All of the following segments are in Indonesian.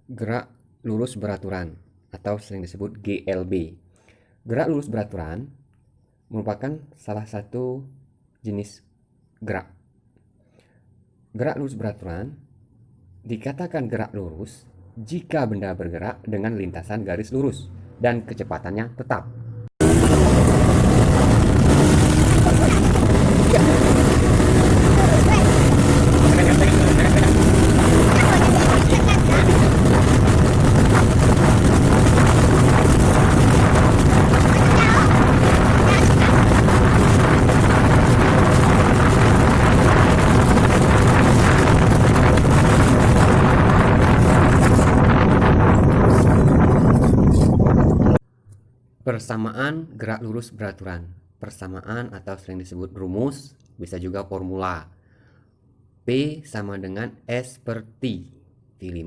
Gerak lurus beraturan atau sering disebut GLB. Gerak lurus beraturan merupakan salah satu jenis gerak. Gerak lurus beraturan dikatakan gerak lurus jika benda bergerak dengan lintasan garis lurus dan kecepatannya tetap. Persamaan gerak lurus beraturan. Persamaan atau sering disebut rumus, bisa juga formula. P sama dengan S per T. V5.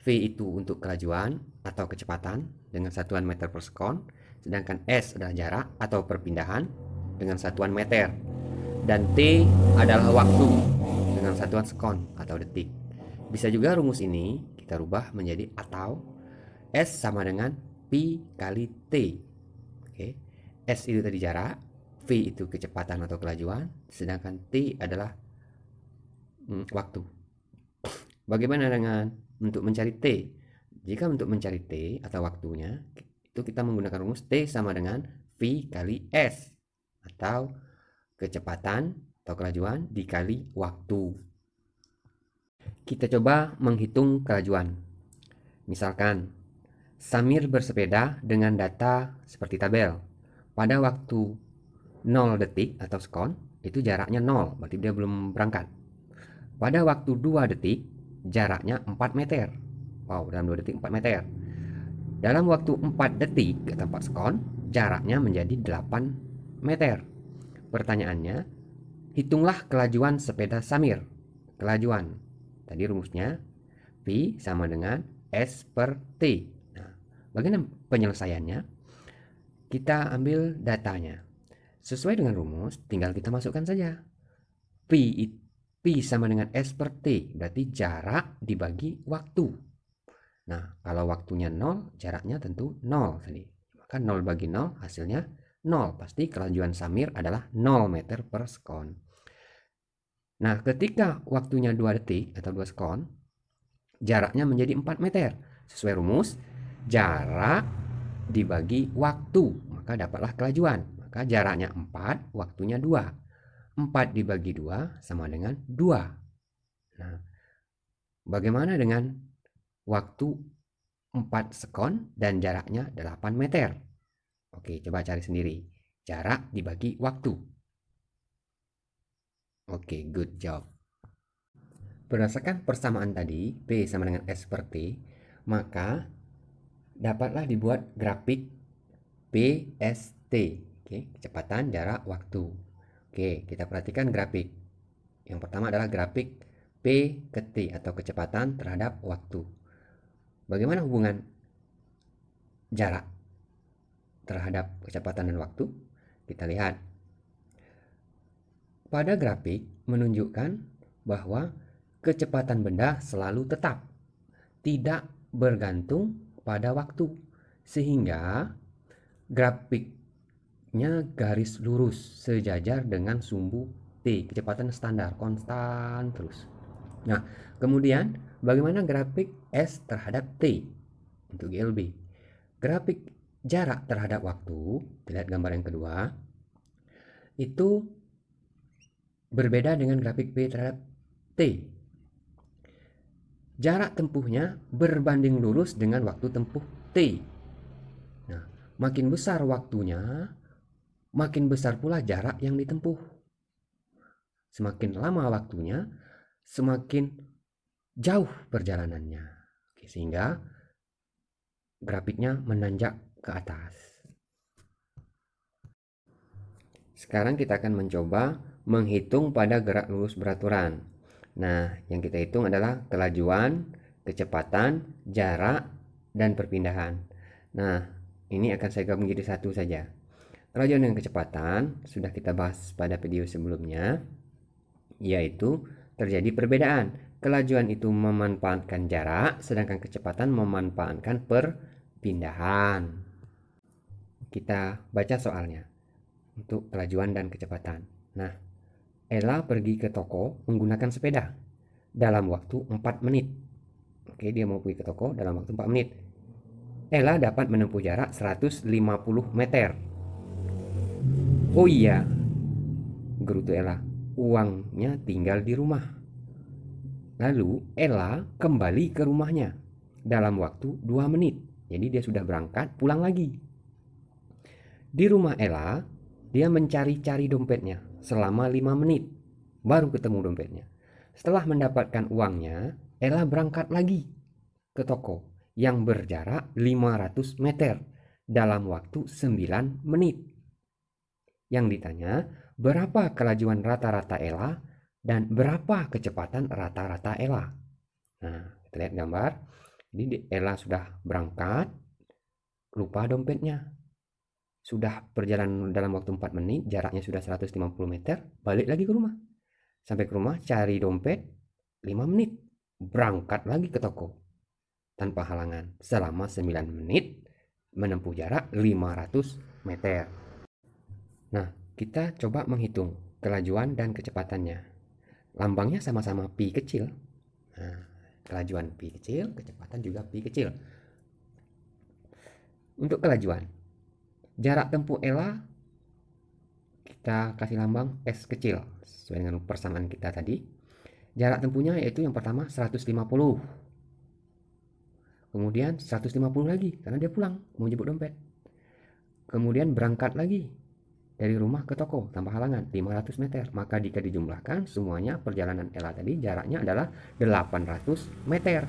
V itu untuk kelajuan atau kecepatan dengan satuan meter per sekon. Sedangkan S adalah jarak atau perpindahan dengan satuan meter. Dan T adalah waktu dengan satuan sekon atau detik. Bisa juga rumus ini kita rubah menjadi atau S sama dengan Pi kali T. Oke. S itu tadi jarak, V itu kecepatan atau kelajuan, sedangkan T adalah waktu. Bagaimana dengan untuk mencari T? Jika untuk mencari T atau waktunya, itu kita menggunakan rumus T sama dengan V kali S atau kecepatan atau kelajuan dikali waktu. Kita coba menghitung kelajuan. Misalkan Samir bersepeda dengan data seperti tabel. Pada waktu 0 detik atau sekon, itu jaraknya 0, berarti dia belum berangkat. Pada waktu 2 detik, jaraknya 4 meter. Wow, dalam 2 detik 4 meter. Dalam waktu 4 detik atau 4 sekon, jaraknya menjadi 8 meter. Pertanyaannya, hitunglah kelajuan sepeda Samir. Kelajuan. Tadi rumusnya, V sama dengan S per T. Bagaimana penyelesaiannya? Kita ambil datanya. Sesuai dengan rumus, tinggal kita masukkan saja. P sama dengan S per T, berarti jarak dibagi waktu. Nah, kalau waktunya 0, jaraknya tentu 0 tadi. Maka 0 bagi 0 hasilnya 0. Pasti kelajuan Samir adalah 0 meter per sekon. Nah, ketika waktunya 2 detik atau 2 sekon, jaraknya menjadi 4 meter. Sesuai rumus, jarak dibagi waktu, maka dapatlah kelajuan. Maka jaraknya 4, waktunya 2. 4 dibagi 2 sama dengan 2. Nah, bagaimana dengan waktu 4 sekon dan jaraknya 8 meter? Oke, coba cari sendiri. Jarak dibagi waktu. Oke, good job. Berdasarkan persamaan tadi, P sama dengan S per T, maka dapatlah dibuat grafik PST. Oke, kecepatan, jarak, waktu. Oke, kita perhatikan grafik. Yang pertama adalah grafik P ke T atau kecepatan terhadap waktu. Bagaimana hubungan jarak terhadap kecepatan dan waktu? Kita lihat. Pada grafik menunjukkan bahwa kecepatan benda selalu tetap, tidak bergantung pada waktu, sehingga grafiknya garis lurus sejajar dengan sumbu T, kecepatan standar, konstan terus. Nah, kemudian bagaimana grafik S terhadap T untuk GLB? Grafik jarak terhadap waktu, lihat gambar yang kedua, itu berbeda dengan grafik P terhadap T. Jarak tempuhnya berbanding lurus dengan waktu tempuh T. Nah, makin besar waktunya, makin besar pula jarak yang ditempuh. Semakin lama waktunya, semakin jauh perjalanannya. Sehingga grafiknya menanjak ke atas. Sekarang kita akan mencoba menghitung pada gerak lurus beraturan. Nah, yang kita hitung adalah kelajuan, kecepatan, jarak, dan perpindahan. Nah, ini akan saya gabung jadi satu saja. Kelajuan dan kecepatan sudah kita bahas pada video sebelumnya, yaitu terjadi perbedaan Kelajuan itu memanfaatkan jarak, sedangkan kecepatan memanfaatkan perpindahan. Kita baca soalnya untuk kelajuan dan kecepatan. Nah, Ella pergi ke toko menggunakan sepeda dalam waktu 4 menit. Oke, dia mau pergi ke toko dalam waktu 4 menit. Ella dapat menempuh jarak 150 meter. Oh iya, gerutu Ella, uangnya tinggal di rumah. Lalu Ella kembali ke rumahnya dalam waktu 2 menit. Jadi dia sudah berangkat, pulang lagi. Di rumah Ella, dia mencari-cari dompetnya selama 5 menit. Baru ketemu dompetnya. Setelah mendapatkan uangnya, Ella berangkat lagi ke toko yang berjarak 500 meter dalam waktu 9 menit. Yang ditanya, berapa kelajuan rata-rata Ella dan berapa kecepatan rata-rata Ella. Nah, kita lihat gambar. Jadi Ella sudah berangkat, lupa dompetnya. Sudah berjalan dalam waktu 4 menit, jaraknya sudah 150 meter, balik lagi ke rumah. Sampai ke rumah, cari dompet, 5 menit. Berangkat lagi ke toko. Tanpa halangan. Selama 9 menit, menempuh jarak 500 meter. Nah, kita coba menghitung kelajuan dan kecepatannya. Lambangnya sama-sama pi kecil. Nah, kelajuan pi kecil, kecepatan juga pi kecil. Untuk kelajuan, jarak tempuh Ella kita kasih lambang S kecil sesuai dengan persamaan kita tadi. Jarak tempuhnya yaitu yang pertama 150. Kemudian 150 lagi karena dia pulang mau jemput dompet. Kemudian berangkat lagi dari rumah ke toko tanpa halangan 500 meter. Maka jika dijumlahkan semuanya perjalanan Ella tadi jaraknya adalah 800 meter.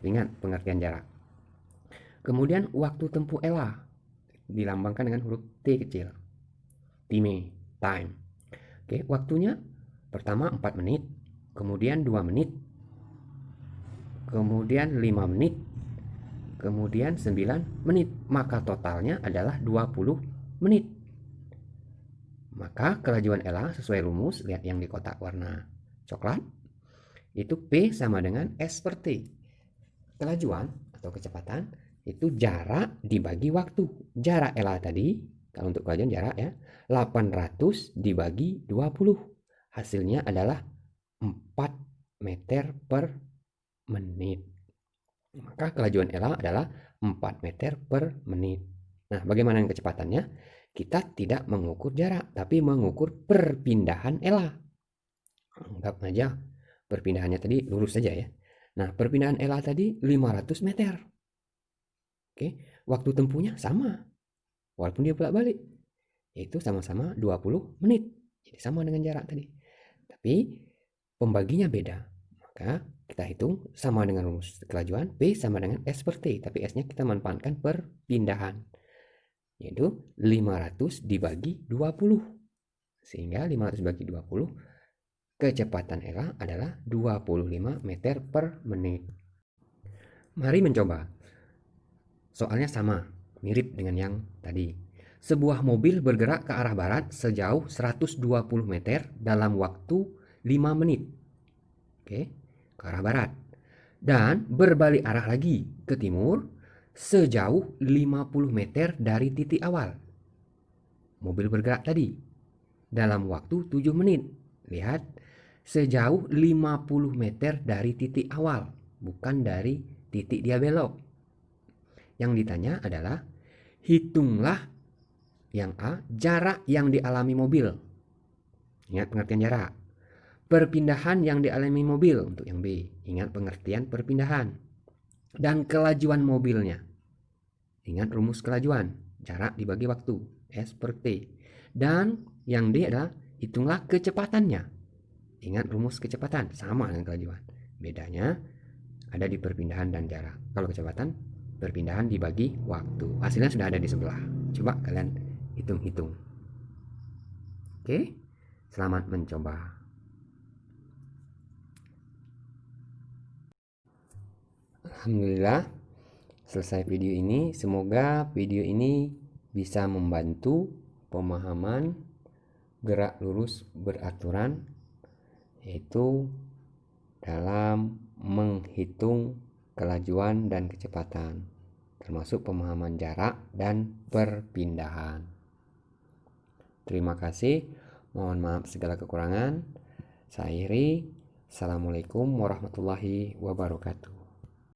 Ingat pengertian jarak. Kemudian waktu tempuh Ella dilambangkan dengan huruf T kecil. Time. Oke, waktunya pertama 4 menit, kemudian 2 menit, kemudian 5 menit, kemudian 9 menit. Maka totalnya adalah 20 menit. Maka kelajuan Ella sesuai rumus, lihat yang di kotak warna coklat, itu P sama dengan S per T. Kelajuan atau kecepatan itu jarak dibagi waktu. Jarak Ella tadi, kalau untuk kelajuan jarak ya, 800 dibagi 20. Hasilnya adalah 4 meter per menit. Maka kelajuan Ella adalah 4 meter per menit. Nah, bagaimana dengan kecepatannya? Kita tidak mengukur jarak, tapi mengukur perpindahan Ella. Anggap aja perpindahannya tadi lurus saja ya. Nah, perpindahan Ella tadi 500 meter. Oke, waktu tempuhnya sama. Walaupun dia bolak-balik, yaitu sama-sama 20 menit. Jadi sama dengan jarak tadi. Tapi pembaginya beda. Maka kita hitung sama dengan rumus kelajuan P sama dengan S per T. Tapi S-nya kita manfaatkan perpindahan. Yaitu 500 dibagi 20. Sehingga 500 dibagi 20, kecepatan Ella adalah 25 meter per menit. Mari mencoba. Soalnya sama, mirip dengan yang tadi. Sebuah mobil bergerak ke arah barat sejauh 120 meter dalam waktu 5 menit. Oke, ke arah barat. Dan berbalik arah lagi ke timur sejauh 50 meter dari titik awal. Mobil bergerak tadi dalam waktu 7 menit. Lihat, sejauh 50 meter dari titik awal, bukan dari titik dia belok. Yang ditanya adalah, hitunglah yang A, jarak yang dialami mobil. Ingat pengertian jarak. Perpindahan yang dialami mobil untuk yang B. Ingat pengertian perpindahan. Dan kelajuan mobilnya. Ingat rumus kelajuan. Jarak dibagi waktu. S per T. Dan yang D adalah hitunglah kecepatannya. Ingat rumus kecepatan. Sama dengan kelajuan. Bedanya ada di perpindahan dan jarak. Kalau kecepatan, perpindahan dibagi waktu. Hasilnya sudah ada di sebelah. Coba kalian hitung-hitung. Oke, selamat mencoba. Alhamdulillah, selesai video ini. Semoga video ini bisa membantu pemahaman gerak lurus beraturan, yaitu dalam menghitung kelajuan dan kecepatan, termasuk pemahaman jarak dan perpindahan. Terima kasih, mohon maaf segala kekurangan. Saya akhiri. Assalamualaikum warahmatullahi wabarakatuh.